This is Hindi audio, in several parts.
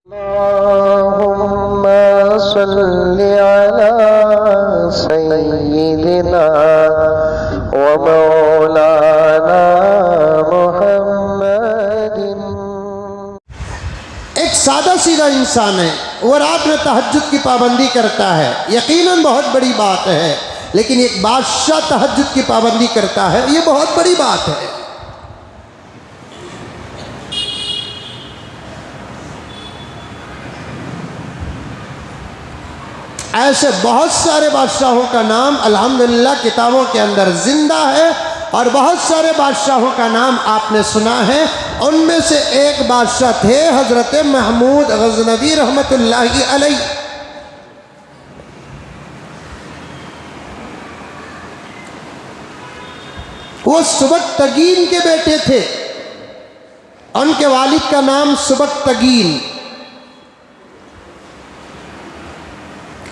अल्लाहुम्मा सल्लि अला सय्यिदिना व मौलाना मुहम्मदिन। एक सादा सीधा इंसान है, वो रात में तहज्जुद की पाबंदी करता है, यकीनन बहुत बड़ी बात है। लेकिन एक बादशाह तहज्जुद की पाबंदी करता है, ये बहुत बड़ी बात है। ऐसे बहुत सारे बादशाहों का नाम अल्हम्दुलिल्लाह किताबों के अंदर जिंदा है और बहुत सारे बादशाहों का नाम आपने सुना है। उनमें से एक बादशाह थे हजरत महमूद गजनवी रहमतुल्लाहि अलैह। वो सुबक्तगीन के बेटे थे। उनके वालिद का नाम सुबक्तगीन,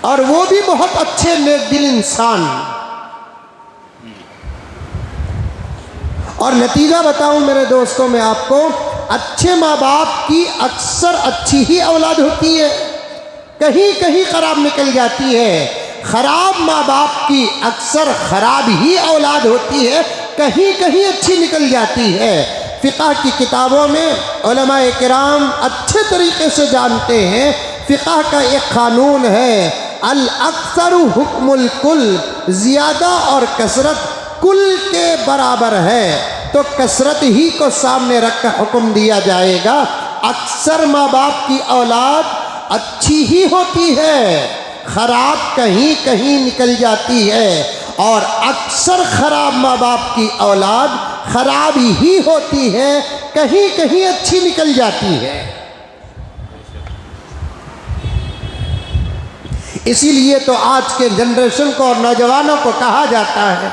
और वो भी बहुत अच्छे नेक दिल इंसान। और नतीजा बताऊं मेरे दोस्तों मैं आपको, अच्छे माँ बाप की अक्सर अच्छी ही औलाद होती है, कहीं कहीं खराब निकल जाती है। खराब माँ बाप की अक्सर खराब ही औलाद होती है, कहीं कहीं अच्छी निकल जाती है। फ़िक़्ह की किताबों में उलमाए किराम अच्छे तरीके से जानते हैं, फ़िक़्ह का एक क़ानून है, अल अक्सरु हुक्मुल कुल, ज़्यादा और कसरत कुल के बराबर है। तो कसरत ही को सामने रख कर हुक्म दिया जाएगा। अक्सर माँ बाप की औलाद अच्छी ही होती है, खराब कहीं कहीं निकल जाती है, और अक्सर खराब माँ बाप की औलाद खराब ही होती है, कहीं कहीं अच्छी निकल जाती है। इसीलिए तो आज के जनरेशन को और नौजवानों को कहा जाता है,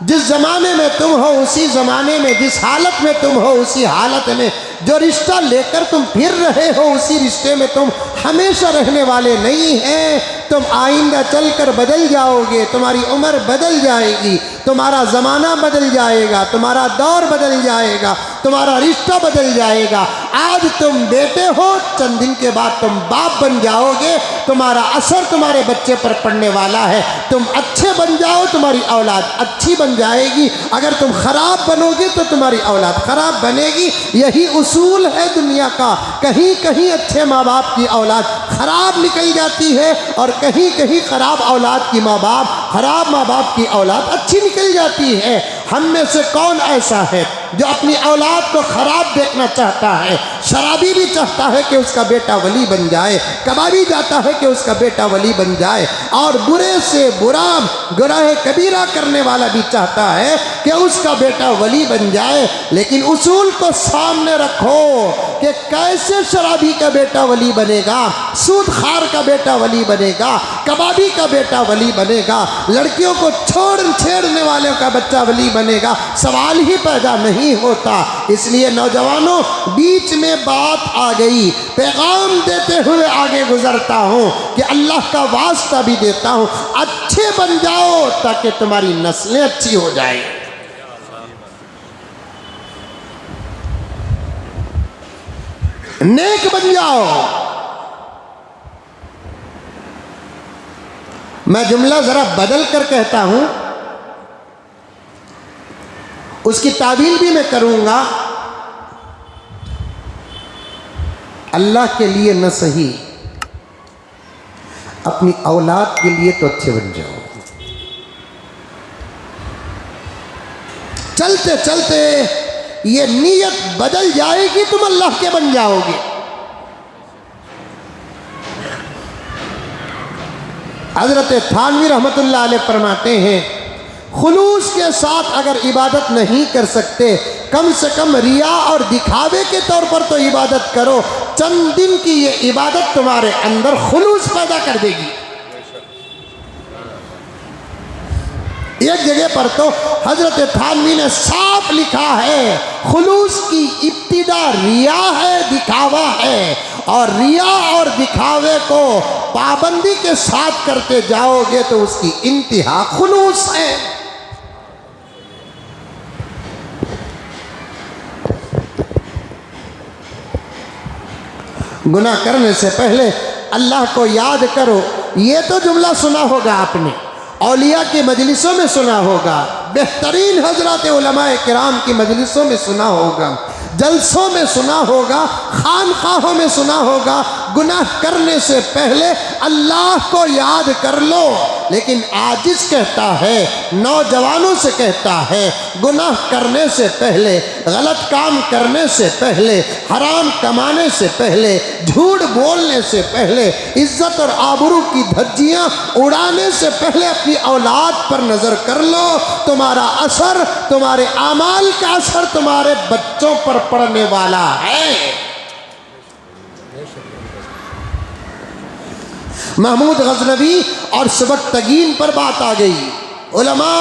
जिस ज़माने में तुम हो उसी ज़माने में, जिस हालत में तुम हो उसी हालत में, जो रिश्ता लेकर तुम फिर रहे हो उसी रिश्ते में तुम हमेशा रहने वाले नहीं हैं। तुम आइंदा चलकर बदल जाओगे, तुम्हारी उम्र बदल जाएगी, तुम्हारा ज़माना बदल जाएगा, तुम्हारा दौर बदल जाएगा, तुम्हारा रिश्ता बदल जाएगा। आज तुम बेटे हो, चंद दिन के बाद तुम बाप बन जाओगे, तुम्हारा असर तुम्हारे बच्चे पर पड़ने वाला है। तुम अच्छे बन जाओ, तुम्हारी औलाद अच्छी बन जाएगी। अगर तुम खराब बनोगे तो तुम्हारी औलाद खराब बनेगी। यही उसूल है दुनिया का। कहीं कहीं अच्छे माँ बाप की औलाद खराब निकल जाती है, और कहीं कहीं खराब औलाद की माँ बाप, खराब माँ बाप की औलाद अच्छी निकल जाती है। हम में से कौन ऐसा है जो अपनी औलाद को खराब देखना चाहता है? शराबी भी चाहता है कि उसका बेटा वली बन जाए, कबाबी जाता है कि उसका बेटा वली बन जाए, और बुरे से बुरा गुनाह कबीरा करने वाला भी चाहता है कि उसका बेटा वली बन जाए। लेकिन उसूल को सामने रखो कि कैसे शराबी का बेटा वली बनेगा, सूदखार का बेटा वली बनेगा, कबाबी का बेटा वली बनेगा, लड़कियों को छेड़ने वालों का बच्चा वली बनेगा। सवाल ही पैदा नहीं होता। इसलिए नौजवानों, बीच में बात आ गई, पैगाम देते हुए आगे गुजरता हूँ कि अल्लाह का वास्ता भी देता हूँ, अच्छे बन जाओ ताकि तुम्हारी नस्लें अच्छी हो जाए। नेक बन जाओ। मैं जुमला जरा बदल कर कहता हूं, उसकी तावील भी मैं करूंगा। अल्लाह के लिए न सही, अपनी औलाद के लिए तो अच्छे बन जाओ। चलते चलते ये नीयत बदल जाएगी, तुम अल्लाह के बन जाओगे। हजरत थानवी रहमतुल्लाह अलैह फरमाते हैं, खुलूस के साथ अगर इबादत नहीं कर सकते, कम से कम रिया और दिखावे के तौर पर तो इबादत करो। चंद दिन की ये इबादत तुम्हारे अंदर खुलूस पैदा कर देगी। एक जगह पर तो हजरत थानवी ने साफ लिखा है, खुलूस की इब्तिदा रिया है, दिखावा है, और रिया और दिखावे को पाबंदी के साथ करते जाओगे तो उसकी इंतहा खुलूस है। गुनाह करने से पहले अल्लाह को याद करो। ये तो जुमला सुना होगा आपने, औलिया की मजलिसों में सुना होगा, बेहतरीन हजरत उलमाए किराम की मजलिसों में सुना होगा, जलसों में सुना होगा, खानखाहों में सुना होगा। गुनाह करने से पहले अल्लाह को याद कर लो। लेकिन आजिज कहता है, नौजवानों से कहता है, गुनाह करने से पहले, गलत काम करने से पहले, हराम कमाने से पहले, झूठ बोलने से पहले, इज्जत और आबरू की धज्जियां उड़ाने से पहले अपनी औलाद पर नजर कर लो। तुम्हारा असर, तुम्हारे आमाल का असर तुम्हारे बच्चों पर पड़ने वाला है। महमूद गजनवी और सबकतगीन पर बात आ गई। उलमा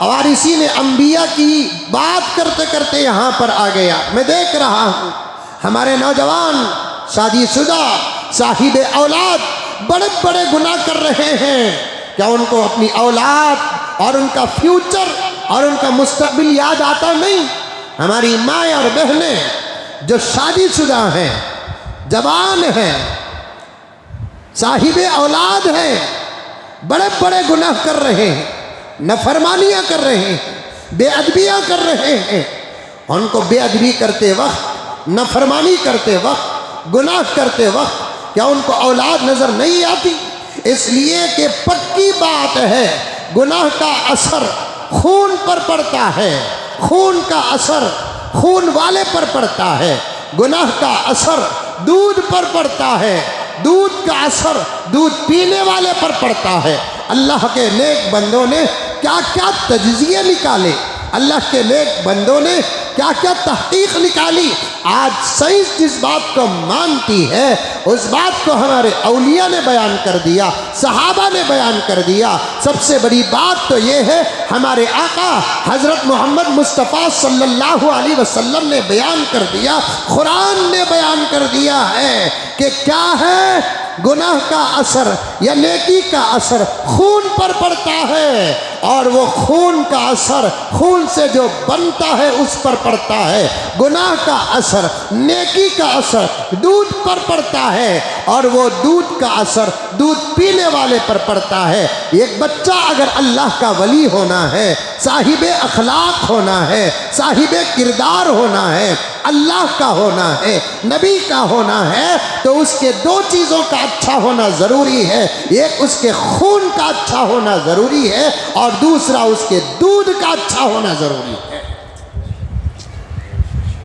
वारिसीन अंबिया की बात करते करते यहाँ पर आ गया। मैं देख रहा हूँ हमारे नौजवान शादीशुदा साहिब औलाद बड़े बड़े गुनाह कर रहे हैं। क्या उनको अपनी औलाद और उनका फ्यूचर और उनका मुस्तकबिल याद आता नहीं? हमारी माएँ और बहनें जो शादीशुदा हैं, जवान हैं, साहिबे औलाद हैं, बड़े बड़े गुनाह कर रहे हैं, नफरमानियाँ कर रहे हैं, बेअदबियाँ कर रहे हैं। उनको बेअदबी करते वक्त, नफरमानी करते वक्त, गुनाह करते वक्त क्या उनको औलाद नज़र नहीं आती? इसलिए कि पक्की बात है, गुनाह का असर खून पर पड़ता है, खून का असर खून वाले पर पड़ता है, गुनाह का असर दूध पर पड़ता है, दूध का असर दूध पीने वाले पर पड़ता है। अल्लाह के नेक बंदों ने क्या क्या तजज़िये निकाले, अल्लाह के नेक बंदों ने क्या क्या तहकीक निकाली। आज साइंस जिस बात को मानती है उस बात को हमारे औलिया ने बयान कर दिया, सहाबा ने बयान कर दिया। सबसे बड़ी बात तो ये है, हमारे आका हज़रत मोहम्मद मुस्तफ़ा सल्लल्लाहु अलैहि वसल्लम ने बयान कर दिया, कुरान ने बयान कर दिया है कि क्या है गुनाह का असर या नेकी का असर खून पर पड़ता है, और वो खून का असर खून से जो बनता है उस पर पड़ता है। गुनाह का असर, नेकी का असर दूध पर पड़ता है, और वो दूध का असर दूध पीने वाले पर पड़ता है। एक बच्चा अगर अल्लाह का वली होना है, साहिबे अखलाक होना है, साहिबे किरदार होना है, अल्लाह का होना है, नबी का होना है, तो उसके दो चीज़ों का अच्छा होना ज़रूरी है। एक उसके खून का अच्छा होना ज़रूरी है, और दूसरा उसके दूध का अच्छा होना ज़रूरी है।